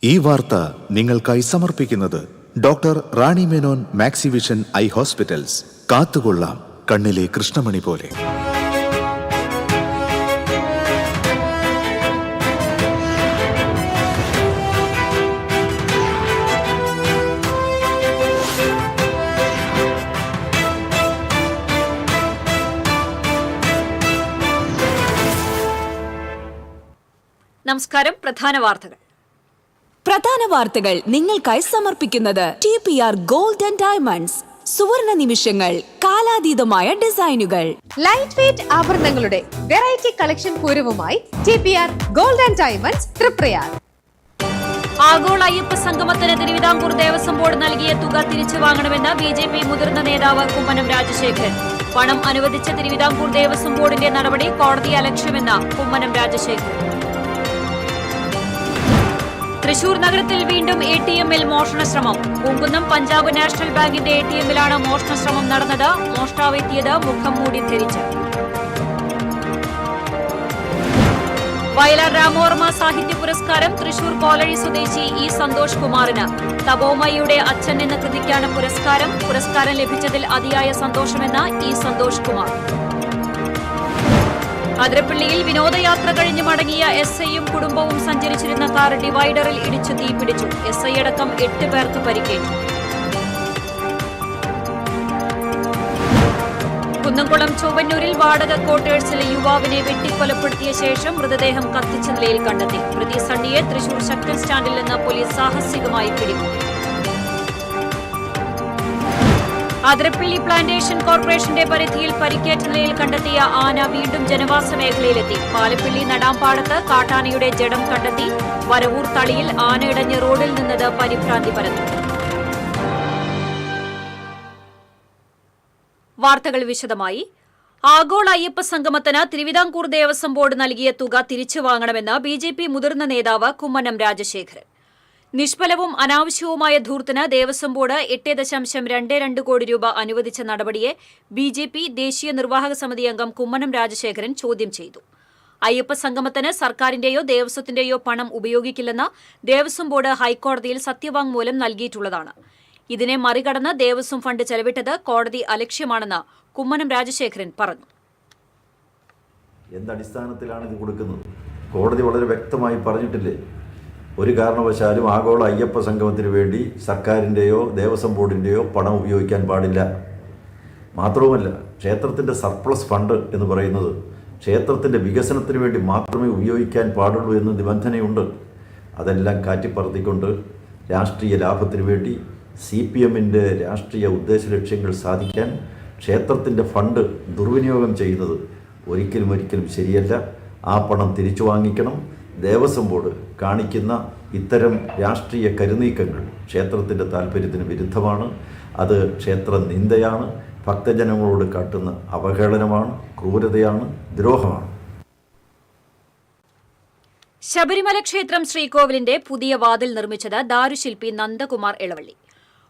ഈ വാർത്ത നിങ്ങൾക്കായി സമർപ്പിക്കുന്നത് doctor Rani Menon Maxivision I hospitals. കാത്തുകൊള്ളാം കണ്ണിലെ കൃഷ്ണമണി പോലെ. നമസ്കാരം. പ്രധാന വാർത്തകൾ നിങ്ങൾക്കായി സമർപ്പിക്കുന്നത് TPR ഗോൾഡ് ആൻഡ് ഡയമണ്ട്സ്. സുവർണ നിമിഷങ്ങൾ, കാലാതീതമായ ഡിസൈനുകൾ. ലൈറ്റ് വെയ്റ്റ് ആഭരണങ്ങളുടെ വെറൈറ്റി കളക്ഷൻ പൂരവുമായി TPR gold and diamonds Triprayar. ആഗോള അയ്യപ്പ സംഗമത്തിന് തിരുവിതാംകൂർ ദേവസ്വം ബോർഡ് നൽകിയ തുക തിരിച്ചു വാങ്ങണമെന്ന് BJP മുതിർന്ന നേതാവ് കുമ്മനം രാജശേഖരൻ. പണം അനുവദിച്ച തിരുവിതാംകൂർ ദേവസ്വം ബോർഡിന്റെ നടപടി കോടതി അലക്ഷ്യമെന്ന് കുമ്മനം രാജശേഖരൻ. തൃശൂർ നഗരത്തിൽ വീണ്ടും ATMൽ മോഷണശ്രമം. പൂങ്കുന്നം പഞ്ചാബ് നാഷണൽ ബാങ്കിന്റെ ATMലാണ് മോഷണശ്രമം നടന്നത്. മോഷ്ടാവെത്തിയത് മുഖം മൂടി ധരിച്ച്. വയലാർ രാമവർമ്മ സാഹിത്യ പുരസ്കാരം തൃശൂർ കോലഴി സ്വദേശി E സന്തോഷ് കുമാറിന്. തപോമയുടെ അച്ഛൻ എന്ന കൃതിക്കാണ് പുരസ്കാരം. പുരസ്കാരം ലഭിച്ചതിൽ അതിയായ സന്തോഷമെന്ന് E സന്തോഷ് കുമാർ. അതിരപ്പള്ളിയിൽ വിനോദയാത്ര കഴിഞ്ഞ് മടങ്ങിയ SIയും കുടുംബവും സഞ്ചരിച്ചിരുന്ന കാർ ഡിവൈഡറിൽ ഇടിച്ചു തീപിടിച്ചു. SI അടക്കം 8 പേർക്ക് പരിക്കേറ്റു. കുന്നംകുളം ചൊവ്വന്നൂരിൽ വാടക ക്വാർട്ടേഴ്സിലെ യുവാവിനെ വെട്ടിക്കൊലപ്പെടുത്തിയ ശേഷം മൃതദേഹം കത്തിച്ച നിലയിൽ കണ്ടെത്തി. പ്രതി സണ്ണിയെ തൃശൂർ ശക്തൻ സ്റ്റാൻഡിൽ നിന്ന് പോലീസ് സാഹസികമായി പിടികൂടി. അതിരപ്പള്ളി പ്ലാന്റേഷൻ കോർപ്പറേഷന്റെ പരിധിയിൽ പരിക്കേറ്റ നിലയിൽ കണ്ടെത്തിയ ആന വീണ്ടും ജനവാസ മേഖലയിലെത്തി. പാലപ്പള്ളി നടാംപാടത്ത് കാട്ടാനയുടെ ജഡം കണ്ടെത്തി. വരവൂർ തളിയിൽ ആന ഇടഞ്ഞ് റോഡിൽ നിന്നത് പരിഭ്രാന്തി പരന്നു. വാർത്തകൾ വിശദമായി. ആഗോള അയ്യപ്പ സംഗമത്തിന് തിരുവിതാംകൂർ ദേവസ്വം ബോർഡ് നൽകിയ തുക തിരിച്ചു വാങ്ങണമെന്ന് BJP മുതിർന്ന നേതാവ് കുമ്മനം രാജശേഖരൻ. നിഷ്ഫലവും അനാവശ്യവുമായ ധൂർത്തിന് ദേവസ്വം ബോർഡ് 8.22 കോടി രൂപ അനുവദിച്ച നടപടിയെ BJP ദേശീയ നിർവാഹക സമിതി അംഗം കുമ്മനം രാജശേഖരൻ ചോദ്യം ചെയ്തു. അയ്യപ്പ സംഗമത്തിന് സർക്കാരിന്റെയോ ദേവസ്വത്തിന്റെയോ പണം ഉപയോഗിക്കില്ലെന്ന് ദേവസ്വം ബോർഡ് ഹൈക്കോടതിയിൽ സത്യവാങ്മൂലം നൽകിയിട്ടുള്ളതാണ്. ഇതിനെ മറികടന്ന് ദേവസ്വം ഫണ്ട് ചെലവിട്ടത് കോടതി അലക്ഷ്യമാണെന്ന് കുമ്മനം രാജശേഖരൻ പറഞ്ഞു. എന്തടിസ്ഥാനത്തിലാണ് ഇത് കൊടുക്കുന്നത്? കോടതി വളരെ വ്യക്തമായി പറഞ്ഞിട്ടില്ലേ, ഒരു കാരണവശാലും ആഗോള അയ്യപ്പ സംഗമത്തിന് വേണ്ടി സർക്കാരിൻ്റെയോ ദേവസ്വം ബോർഡിൻ്റെയോ പണം ഉപയോഗിക്കാൻ പാടില്ല. മാത്രവുമല്ല, ക്ഷേത്രത്തിൻ്റെ സർപ്ലസ് ഫണ്ട് എന്ന് പറയുന്നത് ക്ഷേത്രത്തിൻ്റെ വികസനത്തിന് വേണ്ടി മാത്രമേ ഉപയോഗിക്കാൻ പാടുള്ളൂ എന്ന് നിബന്ധനയുണ്ട്. അതെല്ലാം കാറ്റിപ്പറത്തിക്കൊണ്ട് രാഷ്ട്രീയ ലാഭത്തിന് വേണ്ടി CPMൻ്റെ രാഷ്ട്രീയ ഉദ്ദേശ ലക്ഷ്യങ്ങൾ സാധിക്കാൻ ക്ഷേത്രത്തിൻ്റെ ഫണ്ട് ദുർവിനിയോഗം ചെയ്യുന്നത് ഒരിക്കലും ശരിയല്ല. ആ പണം തിരിച്ചു വാങ്ങിക്കണം. ദേവസ്വം ബോർഡ് കാണിക്കുന്ന ഇത്തരം രാഷ്ട്രീയ കരുനീക്കങ്ങൾ ക്ഷേത്രത്തിൻ്റെ താൽപ്പര്യത്തിന് വിരുദ്ധമാണ്. അത് ക്ഷേത്ര നിന്ദയാണ്, ഭക്തജനങ്ങളോട് കാട്ടുന്ന അവഹേളനമാണ്, ക്രൂരതയാണ്, ദ്രോഹമാണ്. ശബരിമല ക്ഷേത്രം ശ്രീകോവിലിന്റെ പുതിയ വാതിൽ നിർമ്മിച്ചത് ദാരുശില്പി നന്ദകുമാർ ഇളവള്ളി.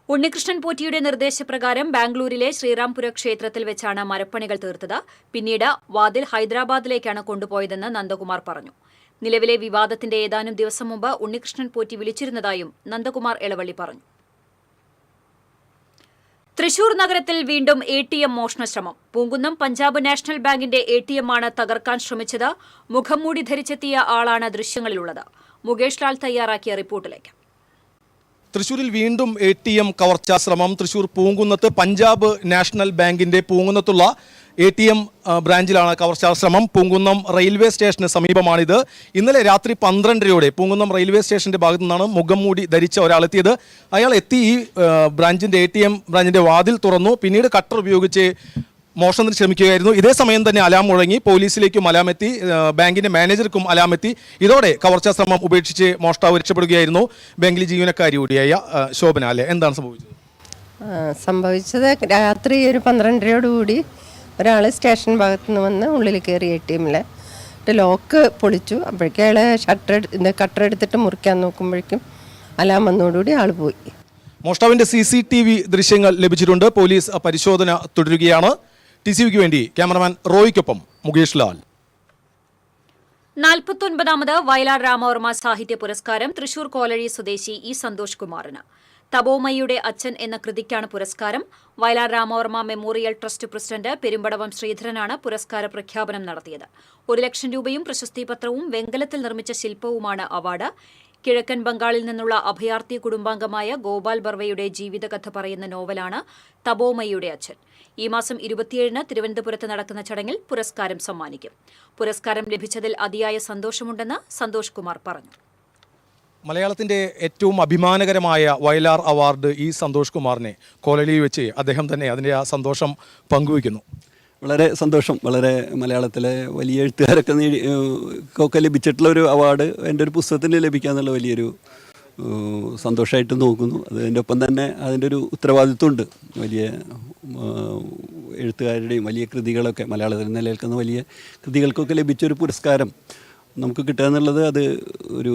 ഉണ്ണികൃഷ്ണൻ പോറ്റിയുടെ നിർദ്ദേശപ്രകാരം ബാംഗ്ലൂരിലെ ശ്രീറാംപുര ക്ഷേത്രത്തിൽ വെച്ചാണ് മരപ്പണികൾ തീർത്തത്. പിന്നീട് വാതിൽ ഹൈദരാബാദിലേക്കാണ് കൊണ്ടുപോയതെന്ന് നന്ദകുമാർ പറഞ്ഞു. നിലവിലെ വിവാദത്തിന്റെ ഏതാനും ദിവസം മുമ്പ് ഉണ്ണികൃഷ്ണൻ പോറ്റി വിളിച്ചിരുന്നതായും നന്ദകുമാർ ഇളവള്ളി പറഞ്ഞു. തൃശൂർ നഗരത്തിൽ വീണ്ടും ATM മോഷണശ്രമം. പൂങ്കുന്നം പഞ്ചാബ് നാഷണൽ ബാങ്കിന്റെ ATMമാണ് തകർക്കാൻ ശ്രമിച്ചത്. മുഖംമൂടി ധരിച്ചെത്തിയ ആളാണ് ദൃശ്യങ്ങളിലുള്ളത്. മുകേഷ് ലാൽ തയ്യാറാക്കിയ റിപ്പോർട്ടിലേക്ക്. തൃശൂരിൽ വീണ്ടും ATM കവർച്ചാ ശ്രമം. തൃശൂർ പൂങ്കുന്നത്ത് പഞ്ചാബ് നാഷണൽ ബാങ്കിന്റെ പൂങ്കുന്നത്തുള്ള ATM ബ്രാഞ്ചിലാണ് കവർച്ചാ ശ്രമം. പൂങ്കുന്നം റെയിൽവേ സ്റ്റേഷന് സമീപമാണിത്. ഇന്നലെ രാത്രി 12:30 പൂങ്കുന്നം റെയിൽവേ സ്റ്റേഷന്റെ ഭാഗത്തു നിന്നാണ് മുഖം മൂടി ധരിച്ച ഒരാൾ എത്തിയത്. അയാൾ എത്തി ഈ ATM ബ്രാഞ്ചിന്റെ വാതിൽ തുറന്നു. പിന്നീട് കട്ടർ ഉപയോഗിച്ച് മോഷണത്തിന് ശ്രമിക്കുകയായിരുന്നു. ഇതേ സമയം തന്നെ അലാം മുഴങ്ങി. പോലീസിലേക്കും അലാമെത്തി, ബാങ്കിന്റെ മാനേജർക്കും അലാമെത്തി. ഇതോടെ കവർച്ചാ ശ്രമം ഉപേക്ഷിച്ച് മോഷ്ടാവ് രക്ഷപ്പെടുകയായിരുന്നു. ബാങ്കിലെ ജീവനക്കാരി കൂടിയായ ശോഭന. അല്ലേ, എന്താണ് സംഭവിച്ചത്? സംഭവിച്ചത് രാത്രി ഒരു 12:30 ഒരാൾ സ്റ്റേഷൻ ഭാഗത്തു നിന്ന് വന്ന് ഉള്ളിൽ കയറി ATMൽ ലോക്ക് പൊളിച്ചു. അപ്പോഴേക്കും അയാൾ കട്ടർ എടുത്തിട്ട് മുറിക്കാൻ നോക്കുമ്പോഴേക്കും അലാം വന്നതോടുകൂടി ആൾ പോയി. മോഷ്ടാവിന്റെ CCTV ദൃശ്യങ്ങൾ ലഭിച്ചിട്ടുണ്ട്. പോലീസ് പരിശോധന തുടരുകയാണ്. TCVക്ക് വേണ്ടി ക്യാമറമാൻ റോയ്ക്കൊപ്പം മുകേഷ് ലാൽ. 49ാമത് വയലാർ രാമവർമ്മ സാഹിത്യ പുരസ്കാരം തൃശൂർ കോലഴി സ്വദേശി ഇ സന്തോഷ് കുമാറിന്. തപോമയുടെ അച്ഛൻ എന്ന കൃതിക്കാണ് പുരസ്കാരം. Vayalar Ramavarma memorial trust president Perumbadavam ശ്രീധരനാണ് പുരസ്കാര പ്രഖ്യാപനം നടത്തിയത്. 1 ലക്ഷം രൂപയും പ്രശസ്തിപത്രവും വെങ്കലത്തിൽ നിർമ്മിച്ച ശില്പവുമാണ് അവാർഡ്. കിഴക്കൻ ബംഗാളിൽ നിന്നുള്ള അഭയാർത്ഥി കുടുംബാംഗമായ ഗോപാൽ ബർവയുടെ ജീവിതകഥ പറയുന്ന നോവലാണ് തപോമയുടെ അച്ഛൻ. ഈ മാസം 27-ന് തിരുവനന്തപുരത്ത് നടക്കുന്ന ചടങ്ങിൽ പുരസ്കാരം സമ്മാനിക്കും. പുരസ്കാരം ലഭിച്ചതിൽ അതിയായ സന്തോഷമുണ്ടെന്ന് സന്തോഷ് കുമാർ പറഞ്ഞു. മലയാളത്തിൻ്റെ ഏറ്റവും അഭിമാനകരമായ വയലാർ അവാർഡ് ഈ സന്തോഷ് കുമാറിനെ കോലഴിയിൽ വെച്ച് അദ്ദേഹം തന്നെ അതിൻ്റെ ആ സന്തോഷം പങ്കുവയ്ക്കുന്നു. വളരെ സന്തോഷം. വളരെ മലയാളത്തിലെ വലിയ എഴുത്തുകാരൊക്കെ ഒക്കെ ലഭിച്ചിട്ടുള്ള ഒരു അവാർഡ് എൻ്റെ ഒരു പുസ്തകത്തിന് ലഭിക്കുക എന്നുള്ള വലിയൊരു സന്തോഷമായിട്ട് നോക്കുന്നു. അതിൻ്റെ ഒപ്പം തന്നെ അതിൻ്റെ ഒരു ഉത്തരവാദിത്വമുണ്ട്. വലിയ എഴുത്തുകാരുടെയും വലിയ കൃതികളൊക്കെ മലയാളത്തിൽ നിലനിൽക്കുന്ന വലിയ കൃതികൾക്കൊക്കെ ലഭിച്ചൊരു പുരസ്കാരം നമുക്ക് കിട്ടുക എന്നുള്ളത് അത് ഒരു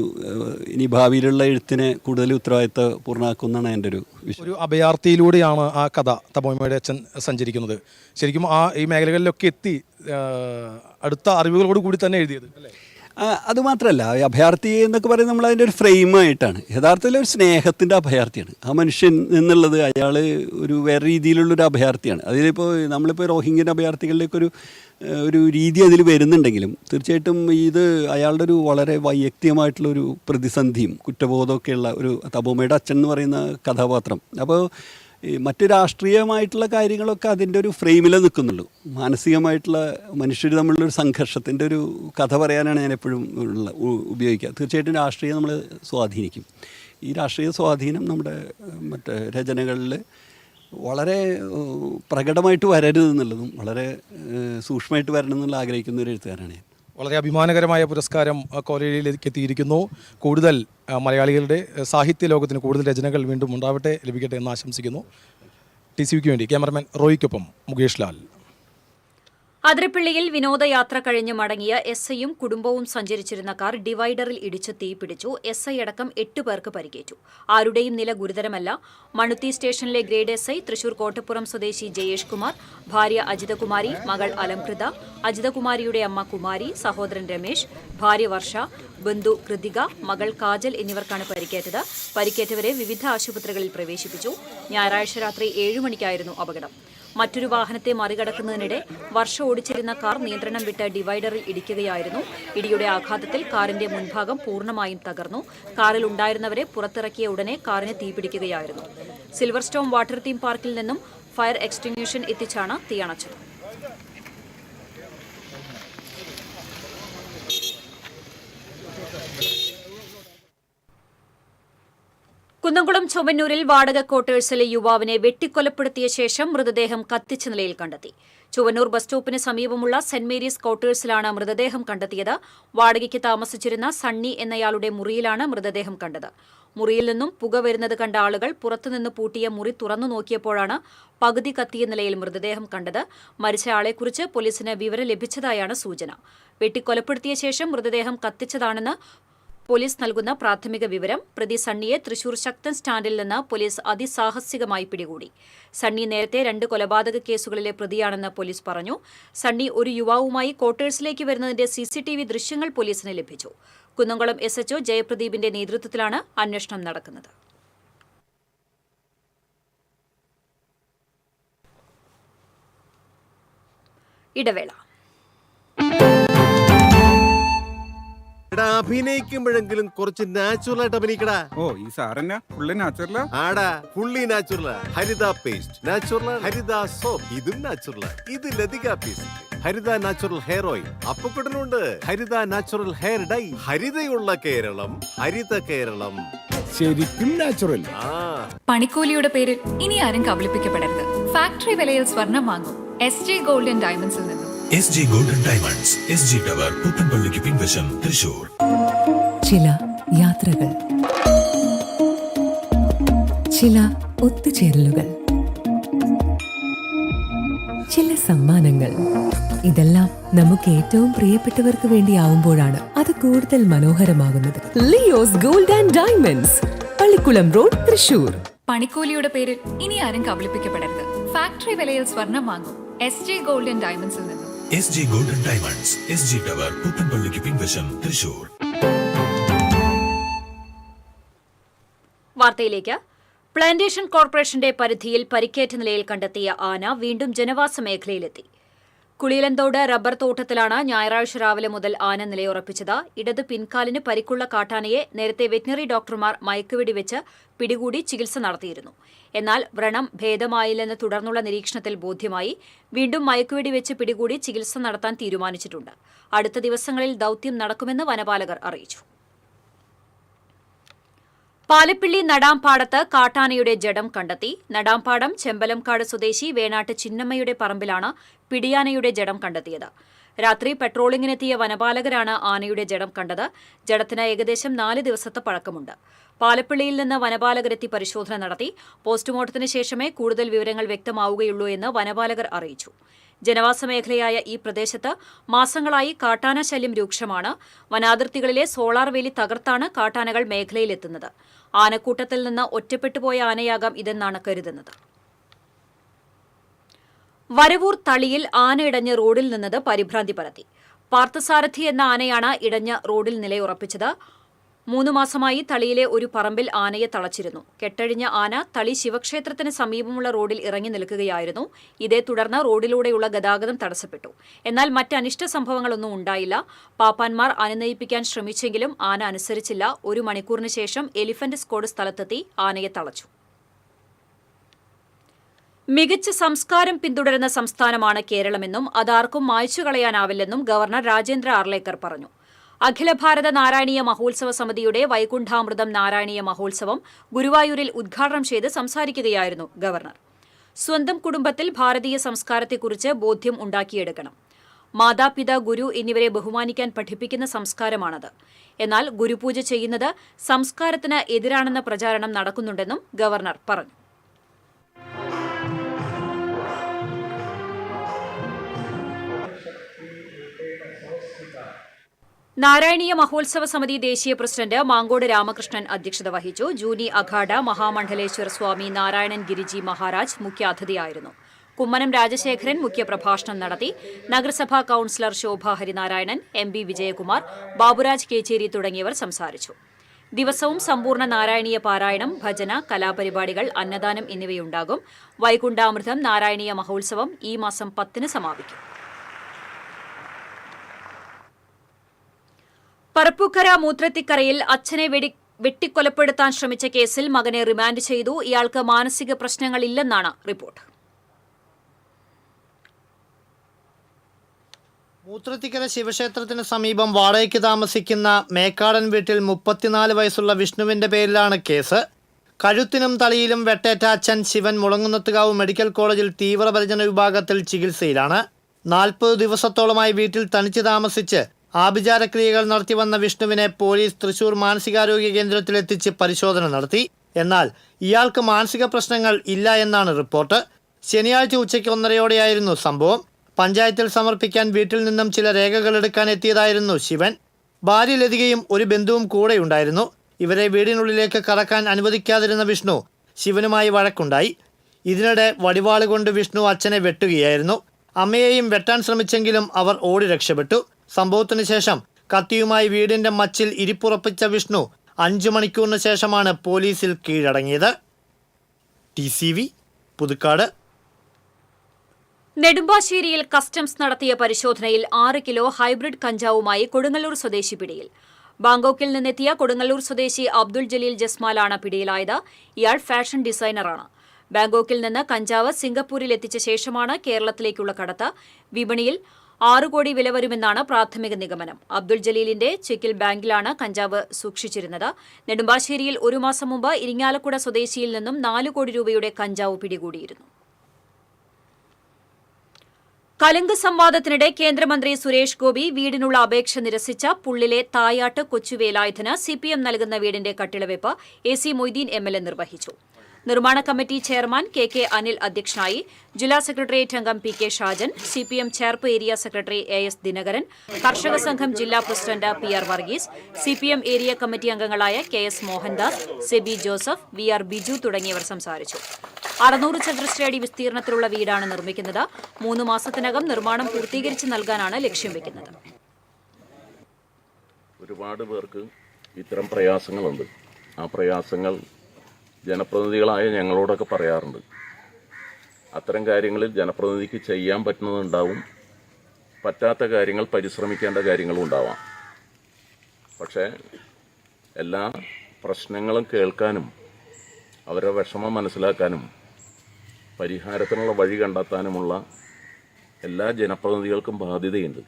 ഇനി ഭാവിയിലുള്ള എഴുത്തിനെ കൂടുതൽ ഉത്തരവാദിത്വപൂർണ്ണമാക്കുമെന്നാണ് എൻ്റെ ഒരു വിശ്വാസം. ഒരു അഭയാർത്ഥിയിലൂടെയാണ് ആ കഥ തപോമയുടെ അച്ഛൻ സഞ്ചരിക്കുന്നത്. ശരിക്കും ഈ മേഖലകളിലൊക്കെ എത്തി അടുത്ത അറിവുകളോട് കൂടി തന്നെ എഴുതിയത് അല്ലേ? അതുമാത്രമല്ല, അഭയാർത്ഥി എന്നൊക്കെ പറയുന്നത് നമ്മൾ അതിൻ്റെ ഒരു ഫ്രെയിമായിട്ടാണ്. യഥാർത്ഥത്തിൽ ഒരു സ്നേഹത്തിൻ്റെ അഭയാർത്ഥിയാണ് ആ മനുഷ്യൻ എന്നുള്ളത്. അയാൾ ഒരു വേറെ രീതിയിലുള്ളൊരു അഭയാർത്ഥിയാണ്. അതിലിപ്പോൾ നമ്മളിപ്പോൾ റോഹിംഗ്യൻ അഭയാർത്ഥികളിലേക്കൊരു രീതി അതിൽ വരുന്നുണ്ടെങ്കിലും തീർച്ചയായിട്ടും ഇത് അയാളുടെ ഒരു വളരെ വൈയക്തികമായിട്ടുള്ളൊരു പ്രതിസന്ധിയും കുറ്റബോധമൊക്കെയുള്ള ഒരു തപോമയുടെ അച്ഛൻ എന്ന് പറയുന്ന കഥാപാത്രം. അപ്പോൾ മറ്റ് രാഷ്ട്രീയമായിട്ടുള്ള കാര്യങ്ങളൊക്കെ അതിൻ്റെ ഒരു ഫ്രെയിമിലേ നിൽക്കുന്നുള്ളൂ. മാനസികമായിട്ടുള്ള മനുഷ്യർ തമ്മിലുള്ളൊരു സംഘർഷത്തിൻ്റെ ഒരു കഥ പറയാനാണ് ഞാൻ എപ്പോഴും ഉപയോഗിക്കുക. തീർച്ചയായിട്ടും രാഷ്ട്രീയം നമ്മൾ സ്വാധീനിക്കും. ഈ രാഷ്ട്രീയ സ്വാധീനം നമ്മുടെ മറ്റ് രചനകളിൽ വളരെ പ്രകടമായിട്ട് വരരുതെന്നുള്ളതും വളരെ സൂക്ഷ്മമായിട്ട് വരണം എന്നുള്ള ആഗ്രഹിക്കുന്ന ഒരു എഴുത്തുകാരാണ് ഞാൻ. വളരെ അഭിമാനകരമായ പുരസ്കാരം കോലഴിയിലേക്ക് എത്തിയിരിക്കുന്നു. കൂടുതൽ മലയാളികളുടെ സാഹിത്യ ലോകത്തിന് കൂടുതൽ രചനകൾ വീണ്ടും ഉണ്ടാവട്ടെ, ലഭിക്കട്ടെ എന്ന് ആശംസിക്കുന്നു. TCVക്ക് വേണ്ടി ക്യാമറമാൻ റോയിക്കൊപ്പം മുകേഷ് ലാൽ. അതിരപ്പിള്ളിയിൽ വിനോദയാത്ര കഴിഞ്ഞ് മടങ്ങിയ SIയും കുടുംബവും സഞ്ചരിച്ചിരുന്ന കാർ ഡിവൈഡറിൽ ഇടിച്ച് തീപിടിച്ചു. SI അടക്കം 8 പേർക്ക് പരിക്കേറ്റു. ആരുടെയും നില ഗുരുതരമല്ല. മണ്ണുത്തി സ്റ്റേഷനിലെ ഗ്രേഡ് SI, തൃശൂർ കോട്ടപ്പുറം സ്വദേശി ജയേഷ് കുമാർ, ഭാര്യ അജിതകുമാരി, മകൾ അലംകൃത, അജിതകുമാരിയുടെ അമ്മ കുമാരി, സഹോദരൻ രമേശ്, ഭാര്യ വർഷ, ബന്ധു കൃതിക, മകൾ കാജൽ എന്നിവർക്കാണ് പരിക്കേറ്റത്. പരിക്കേറ്റവരെ വിവിധ ആശുപത്രികളിൽ പ്രവേശിപ്പിച്ചു. ഞായറാഴ്ച രാത്രി 7 മണിക്കായിരുന്നു അപകടം. മറ്റൊരു വാഹനത്തെ മറികടക്കുന്നതിനിടെ വർഷ ഓടിച്ചിരുന്ന കാർ നിയന്ത്രണം വിട്ട് ഡിവൈഡറിൽ ഇടിക്കുകയായിരുന്നു. ഇടിയുടെ ആഘാതത്തിൽ കാറിന്റെ മുൻഭാഗം പൂർണ്ണമായും തകർന്നു. കാറിൽ ഉണ്ടായിരുന്നവരെ പുറത്തിറക്കിയ ഉടനെ കാറിന് തീപിടിക്കുകയായിരുന്നു. സിൽവർ സ്റ്റോം വാട്ടർ തീം പാർക്കിൽ നിന്നും ഫയർ എക്സ്റ്റിങ്ക്യൂഷൻ എത്തിച്ചാണ് തീയണച്ചത്. കുന്നംകുളം ചൊവ്വന്നൂരിൽ വാടക ക്വാർട്ടേഴ്സിലെ യുവാവിനെ വെട്ടിക്കൊലപ്പെടുത്തിയ ശേഷം മൃതദേഹം കത്തിച്ച നിലയിൽ കണ്ടെത്തി. ചൊവ്വന്നൂർ ബസ് സ്റ്റോപ്പിന് സമീപമുള്ള സെന്റ് മേരീസ് ക്വാർട്ടേഴ്സിലാണ് മൃതദേഹം കണ്ടെത്തിയത്. വാടകയ്ക്ക് താമസിച്ചിരുന്ന സണ്ണി എന്നയാളുടെ മുറിയിലാണ് മൃതദേഹം കണ്ടത്. മുറിയിൽ നിന്നും പുക വരുന്നത് കണ്ട ആളുകൾ പുറത്തുനിന്ന് പൂട്ടിയ മുറി തുറന്നു നോക്കിയപ്പോഴാണ് പകുതി കത്തിയ നിലയിൽ മൃതദേഹം കണ്ടത്. മരിച്ചയാളെക്കുറിച്ച് പോലീസിന് വിവരം ലഭിച്ചതായാണ് സൂചന. വെട്ടിക്കൊലപ്പെടുത്തിയ ശേഷം മൃതദേഹം കത്തിച്ചതാണെന്ന് പോലീസ് നൽകുന്ന പ്രാഥമിക വിവരം. പ്രതി സണ്ണിയെ തൃശൂർ ശക്തൻ സ്റ്റാൻഡിൽ നിന്ന് പോലീസ് അതിസാഹസികമായി പിടികൂടി. സണ്ണി നേരത്തെ 2 കൊലപാതക കേസുകളിലെ പ്രതിയാണെന്ന് പോലീസ് പറഞ്ഞു. സണ്ണി ഒരു യുവാവുമായി ക്വാർട്ടേഴ്സിലേക്ക് വരുന്നതിന്റെ CCTV ദൃശ്യങ്ങൾ പോലീസിന് ലഭിച്ചു. കുന്നംകുളം SHO ജയപ്രദീപിന്റെ നേതൃത്വത്തിലാണ് അന്വേഷണം നടക്കുന്നത്. ഇടവേള. അഭിനയിക്കുമ്പോഴെങ്കിലും കുറച്ച് നാച്ചുറൽ ആയിട്ട് അഭിനയിക്കടാ. ഓ ഈ സാറന്നാ ഫുള്ള് നാച്ചുറലാ? ആടാ ഫുള്ളി നാച്ചുറലാ. ഹരിത പേസ്റ്റ് നാച്ചുറൽ, ഹരിത സോപ്പ് ഇതും നാച്ചുറൽ, ഇത് ലതിക പേസ്റ്റ്, ഹരിത നാച്ചുറൽ ഹെയർ ഓയിൽ, അപ്പക്കുട്ടനുണ്ട് ഹരിത natural hair dye. ഹരിതയുള്ള Keralam, Haritha Keralam, ശരിക്കും നാച്ചുറൽ. പണിക്കൂലിയുടെ പേരിൽ ഇനി ആരും കബളിപ്പിക്കപ്പെടരുത്. ഫാക്ടറി വിലയിൽ സ്വർണം വാങ്ങും SG ഗോൾഡൻ ഡയമണ്ട്സിൽ നിന്നും. SG golden diamonds, SG tower, പുത്തൻപള്ളിക്ക് പിൻവശം, തൃശൂർ. ചില യാത്രകൾ, ചില ഒത്തുചേരലുകൾ, ചില സമ്മാനങ്ങൾ, ഇതെല്ലാം നമുക്ക് ഏറ്റവും പ്രിയപ്പെട്ടവർക്ക് വേണ്ടിയാവുമ്പോഴാണ് അത് കൂടുതൽ മനോഹരമാകുന്നത്. Leo's gold and diamonds, Pallikkulam road, Thrissur. പണിക്കൂലിയുടെ പേരിൽ ഇനി ആരും കബളിപ്പിക്കപ്പെടരുത്. ഫാക്ടറി വിലയിൽ സ്വർണം വാങ്ങും SG ഗോൾഡൻ ഡയമണ്ട്സിൽ നിന്നും. SG Golden Diamonds, SG Tower, പുത്തൻപള്ളിക്ക് പിൻവശം, തൃശൂർ. വാർത്തയിലേക്ക്. പ്ലാന്റേഷൻ കോർപ്പറേഷന്റെ പരിധിയിൽ പരിക്കേറ്റ നിലയിൽ കണ്ടെത്തിയ ആന വീണ്ടും ജനവാസ മേഖലയിലെത്തി. കുളിയലന്തോട് റബ്ബർ തോട്ടത്തിലാണ് ഞായറാഴ്ച രാവിലെ മുതൽ ആന നിലയുറപ്പിച്ചത്. ഇടത് പിൻകാലിന് പരിക്കുള്ള കാട്ടാനയെ നേരത്തെ വെറ്റിനറി ഡോക്ടർമാർ മയക്കുവെടിവെച്ച് പിടികൂടി ചികിത്സ നടത്തിയിരുന്നു. എന്നാൽ വ്രണം ഭേദമായില്ലെന്ന് തുടർന്നുള്ള നിരീക്ഷണത്തിൽ ബോധ്യമായി. വീണ്ടും മയക്കുവെടിവെച്ച് പിടികൂടി ചികിത്സ നടത്താൻ തീരുമാനിച്ചിട്ടുണ്ട്. അടുത്ത ദിവസങ്ങളിൽ ദൌത്യം നടക്കുമെന്ന് വനപാലകർ അറിയിച്ചു. പാലപ്പിള്ളി നടാംപാടത്ത് കാട്ടാനയുടെ ജഡം കണ്ടെത്തി. നടാംപാടം ചെമ്പലംകാട് സ്വദേശി വേണാട്ട് ചിന്നമ്മയുടെ പറമ്പിലാണ് പിടിയാനയുടെ ജഡം കണ്ടെത്തിയത്. രാത്രി പെട്രോളിംഗിനെത്തിയ വനപാലകരാണ് ആനയുടെ ജഡം കണ്ടത്. ജഡത്തിന് ഏകദേശം 4 ദിവസത്തെ പഴക്കമുണ്ട്. പാലപ്പിള്ളിയിൽ നിന്ന് വനപാലകരെത്തി പരിശോധന നടത്തി. പോസ്റ്റ്മോർട്ടത്തിന് ശേഷമേ കൂടുതൽ വിവരങ്ങൾ വ്യക്തമാവുകയുള്ളൂ എന്ന് വനപാലകർ അറിയിച്ചു. ജനവാസ മേഖലയായ ഈ പ്രദേശത്ത് മാസങ്ങളായി കാട്ടാന ശല്യം രൂക്ഷമാണ്. വനാതിർത്തികളിലെ സോളാർ വേലി തകർത്താണ് കാട്ടാനകൾ മേഖലയിലെത്തുന്നത്. ആനക്കൂട്ടത്തിൽ നിന്ന് ഒറ്റപ്പെട്ടുപോയ ആനയാകാം ഇതെന്നാണ് കരുതുന്നത്. വരവൂർ തളിയിൽ ആന ഇടഞ്ഞ് റോഡിൽ നിന്നത് പരിഭ്രാന്തി പരത്തി. പാർത്ഥസാരഥി എന്ന ആനയാണ് ഇടഞ്ഞ റോഡിൽ നിലയുറപ്പിച്ചത്. 3 മാസമായി തളിയിലെ ഒരു പറമ്പിൽ ആനയെ തളച്ചിരുന്നു. കെട്ടഴിഞ്ഞ ആന തളി ശിവക്ഷേത്രത്തിന് സമീപമുള്ള റോഡിൽ ഇറങ്ങി നിൽക്കുകയായിരുന്നു. ഇതേ തുടർന്ന് റോഡിലൂടെയുള്ള ഗതാഗതം തടസ്സപ്പെട്ടു. എന്നാൽ മറ്റ് അനിഷ്ട സംഭവങ്ങളൊന്നും ഉണ്ടായില്ല. പാപ്പാന്മാർ അനുനയിപ്പിക്കാൻ ശ്രമിച്ചെങ്കിലും ആന അനുസരിച്ചില്ല. 1 മണിക്കൂറിന് ശേഷം എലിഫന്റ് സ്ക്വാഡ് സ്ഥലത്തെത്തി ആനയെ തളച്ചു. മികച്ച സംസ്കാരം പിന്തുടരുന്ന സംസ്ഥാനമാണ് കേരളമെന്നും അതാർക്കും മായ്ച്ചു കളയാനാവില്ലെന്നും ഗവർണർ രാജേന്ദ്ര ആർലേക്കർ പറഞ്ഞു. അഖില ഭാരത നാരായണീയ മഹോത്സവ സമിതിയുടെ വൈകുണ്ഠാമൃതം നാരായണീയ മഹോത്സവം ഗുരുവായൂരിൽ ഉദ്ഘാടനം ചെയ്ത് സംസാരിക്കുകയായിരുന്നു ഗവർണർ. സ്വന്തം കുടുംബത്തിൽ ഭാരതീയ സംസ്കാരത്തെക്കുറിച്ച് ബോധ്യം ഉണ്ടാക്കിയെടുക്കണം. മാതാപിതാ ഗുരു എന്നിവരെ ബഹുമാനിക്കാൻ പഠിപ്പിക്കുന്ന സംസ്കാരമാണത്. എന്നാൽ ഗുരുപൂജ ചെയ്യുന്നത് സംസ്കാരത്തിന് എതിരാണെന്ന പ്രചാരണം നടക്കുന്നുണ്ടെന്നും ഗവർണർ പറഞ്ഞു. നാരായണീയ മഹോത്സവ സമിതി ദേശീയ പ്രസിഡന്റ് മാങ്കോട് രാമകൃഷ്ണൻ അധ്യക്ഷത വഹിച്ചു. ജൂനി അഖാഡ മഹാമണ്ഡലേശ്വർ സ്വാമി നാരായണൻ ഗിരിജി മഹാരാജ് മുഖ്യാതിഥിയായിരുന്നു. കുമ്മനം രാജശേഖരൻ മുഖ്യപ്രഭാഷണം നടത്തി. നഗരസഭാ കൌൺസിലർ ശോഭ ഹരിനാരായണൻ, MB വിജയകുമാർ, ബാബുരാജ് കേച്ചേരി തുടങ്ങിയവർ സംസാരിച്ചു. ദിവസവും സമ്പൂർണ്ണ നാരായണീയ പാരായണം, ഭജന, കലാപരിപാടികൾ, അന്നദാനം എന്നിവയുണ്ടാകും. വൈകുണ്ഠാമൃതം നാരായണീയ മഹോത്സവം ഈ മാസം 10-ന് സമാപിക്കും. പറപ്പൂക്കര മൂത്രത്തിക്കരയിൽ അച്ഛനെ വെട്ടിക്കൊലപ്പെടുത്താൻ ശ്രമിച്ച കേസിൽ മകനെ റിമാൻഡ് ചെയ്തു. ഇയാൾക്ക് മാനസിക പ്രശ്നങ്ങളില്ലെന്നാണ് റിപ്പോർട്ട്. മൂത്രത്തിക്കര ശിവക്ഷേത്രത്തിന് സമീപം വാടകയ്ക്ക് താമസിക്കുന്ന മേക്കാടൻ വീട്ടിൽ 34 വയസ്സുള്ള വിഷ്ണുവിന്റെ പേരിലാണ് കേസ്. കഴുത്തിനും തലയിലും വെട്ടേറ്റ അച്ഛൻ ശിവൻ മുളങ്ങുന്നത്തുകാവ് മെഡിക്കൽ കോളേജിൽ തീവ്രപരിചരണ വിഭാഗത്തിൽ ചികിത്സയിലാണ്. 40 ദിവസത്തോളമായി വീട്ടിൽ തനിച്ച് താമസിച്ച് ആഭിചാരക്രിയകൾ നടത്തിവന്ന വിഷ്ണുവിനെ പോലീസ് തൃശൂർ മാനസികാരോഗ്യ കേന്ദ്രത്തിലെത്തിച്ച് പരിശോധന നടത്തി. എന്നാൽ ഇയാൾക്ക് മാനസിക പ്രശ്നങ്ങൾ ഇല്ല എന്നാണ് റിപ്പോർട്ട്. ശനിയാഴ്ച ഉച്ചയ്ക്ക് 1:30 സംഭവം. പഞ്ചായത്തിൽ സമർപ്പിക്കാൻ വീട്ടിൽ നിന്നും ചില രേഖകൾ എടുക്കാൻ എത്തിയതായിരുന്നു ശിവൻ. ഭാര്യ ലതികയും ഒരു ബന്ധുവും കൂടെയുണ്ടായിരുന്നു. ഇവരെ വീടിനുള്ളിലേക്ക് കടക്കാൻ അനുവദിക്കാതിരുന്ന വിഷ്ണു ശിവനുമായി വഴക്കുണ്ടായി. ഇതിനിടെ വടിവാളുകൊണ്ട് വിഷ്ണു അച്ഛനെ വെട്ടുകയായിരുന്നു. അമ്മയെയും വെട്ടാൻ ശ്രമിച്ചെങ്കിലും അവർ ഓടി രക്ഷപ്പെട്ടു. സംഭവത്തിന് ശേഷം കത്തിയുമായി വീടിന്റെ മച്ചിൽ ഇരിപ്പുറപ്പിച്ച വിഷ്ണു 5 മണിക്കൂറിന് ശേഷമാണ് പോലീസിൽ കീഴടങ്ങിയത്. TCV പുതുക്കാട്. നെടുമ്പാശ്ശേരിയിൽ കസ്റ്റംസ് നടത്തിയ പരിശോധനയിൽ 6 കിലോ ഹൈബ്രിഡ് കഞ്ചാവുമായി കൊടുങ്ങല്ലൂർ സ്വദേശി പിടിയിൽ. ബാങ്കോക്കിൽ നിന്നെത്തിയ കൊടുങ്ങല്ലൂർ സ്വദേശി അബ്ദുൾ ജലീൽ ജസ്മാലാണ് പിടിയിലായത്. ഇയാൾ ഫാഷൻ ഡിസൈനറാണ്. ബാങ്കോക്കിൽ നിന്ന് കഞ്ചാവ് സിംഗപ്പൂരിൽ എത്തിച്ച ശേഷമാണ് കേരളത്തിലേക്കുള്ള കടത്ത്. വിപണിയിൽ 6 കോടി വില വരുമെന്നാണ് പ്രാഥമിക നിഗമനം. അബ്ദുൾ ജലീലിന്റെ ചെക്കിൽ ബാങ്കിലാണ് കഞ്ചാവ് സൂക്ഷിച്ചിരുന്നത്. നെടുമ്പാശ്ശേരിയിൽ 1 മാസം മുമ്പ് ഇരിങ്ങാലക്കുട സ്വദേശിയിൽ നിന്നും 4 കോടി രൂപയുടെ കഞ്ചാവ് പിടികൂടിയിരുന്നു. കലുങ്ക് സംവാദത്തിനിടെ കേന്ദ്രമന്ത്രി സുരേഷ് ഗോപി വീടിനുള്ള അപേക്ഷ നിരസിച്ച പുള്ളിലെ തായാട്ട് കൊച്ചുവേലായുധന് CPM നൽകുന്ന വീടിന്റെ കട്ടിളവെപ്പ് AC മൊയ്തീൻ MLA നിർവഹിച്ചു. നിർമ്മാണ കമ്മിറ്റി ചെയർമാൻ KK അനിൽ അധ്യക്ഷനായി. ജില്ലാ സെക്രട്ടേറിയറ്റ് അംഗം PK Shajan, CPM Cherpu area secretary AS Dinakaran, കർഷക സംഘം ജില്ലാ president PR Varghese, CPM area committee അംഗങ്ങളായ KS Mohandas, SEBI Joseph, VR Biju തുടങ്ങിയവർ സംസാരിച്ചു. 600 ചതുരശ്രയടി വിസ്തീർണത്തിലുള്ള വീടാണ് നിർമ്മിക്കുന്നത്. 3 മാസത്തിനകം നിർമ്മാണം പൂർത്തീകരിച്ച് നൽകാനാണ് ലക്ഷ്യം വെക്കുന്നത്. ഒരുപാട് പേർക്ക് ഇത്തരം പ്രയാസങ്ങളുണ്ട്. ആ പ്രയാസങ്ങൾ ജനപ്രതിനിധികളായ ഞങ്ങളോടൊക്കെ പറയാറുണ്ട്. അത്തരം കാര്യങ്ങളിൽ ജനപ്രതിനിധിക്ക് ചെയ്യാൻ പറ്റുന്നതുണ്ടാവും, പറ്റാത്ത കാര്യങ്ങൾ പരിശ്രമിക്കേണ്ട കാര്യങ്ങളും ഉണ്ടാവാം. പക്ഷേ എല്ലാ പ്രശ്നങ്ങളും കേൾക്കാനും അവരുടെ വിഷമം മനസ്സിലാക്കാനും പരിഹാരത്തിനുള്ള വഴി കണ്ടെത്താനുമുള്ള എല്ലാ ജനപ്രതിനിധികൾക്കും ബാധ്യതയുണ്ട്.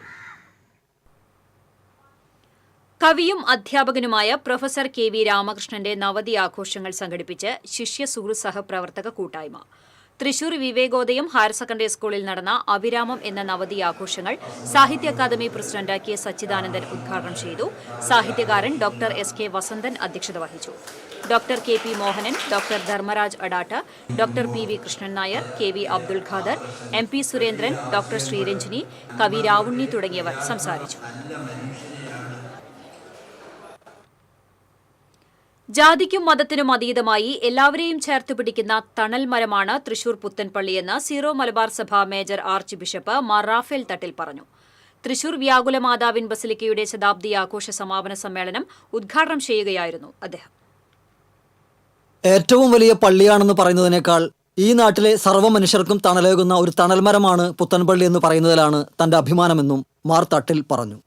കവിയും അധ്യാപകനുമായ പ്രൊഫസർ KV രാമകൃഷ്ണന്റെ നവതി ആഘോഷങ്ങൾ സംഘടിപ്പിച്ച് ശിഷ്യ സുഹൃത്ത് സഹപ്രവർത്തക കൂട്ടായ്മ. തൃശൂർ വിവേകോദയം ഹയർ സെക്കൻഡറി സ്കൂളിൽ നടന്ന അവിരാമം എന്ന നവതി ആഘോഷങ്ങൾ സാഹിത്യ അക്കാദമി പ്രസിഡന്റ് K. സച്ചിദാനന്ദൻ ഉദ്ഘാടനം ചെയ്തു. സാഹിത്യകാരൻ ഡോക്ടർ SK വസന്തൻ അധ്യക്ഷത വഹിച്ചു. Doctor KP Mohanan, doctor Dharmaraj Adat, doctor PV Krishnan Nair, KV Abdul Khader, MP Surendran, doctor Sriranjini, കവി രാവുണ്ണി തുടങ്ങിയവർ സംസാരിച്ചു. ജാതിക്കും മതത്തിനും അതീതമായി എല്ലാവരെയും ചേർത്ത് പിടിക്കുന്ന തണൽ മരമാണ് തൃശൂർ പുത്തൻപള്ളിയെന്ന് സീറോ മലബാർ സഭ major archbishop Mar Raphael Thattil പറഞ്ഞു. തൃശൂർ വ്യാകുല മാതാവിൻ ബസിലിക്കയുടെ ശതാബ്ദി ആഘോഷ സമാപന സമ്മേളനം ഉദ്ഘാടനം ചെയ്യുകയായിരുന്നു അദ്ദേഹം. ഏറ്റവും വലിയ പള്ളിയാണെന്ന് പറയുന്നതിനേക്കാൾ ഈ നാട്ടിലെ സർവ്വ മനുഷ്യർക്കും തണലേകുന്ന ഒരു തണൽമരമാണ് പുത്തൻപള്ളി എന്ന് പറയുന്നതിലാണ് തന്റെ അഭിമാനമെന്നും മാർ തട്ടിൽ പറഞ്ഞു.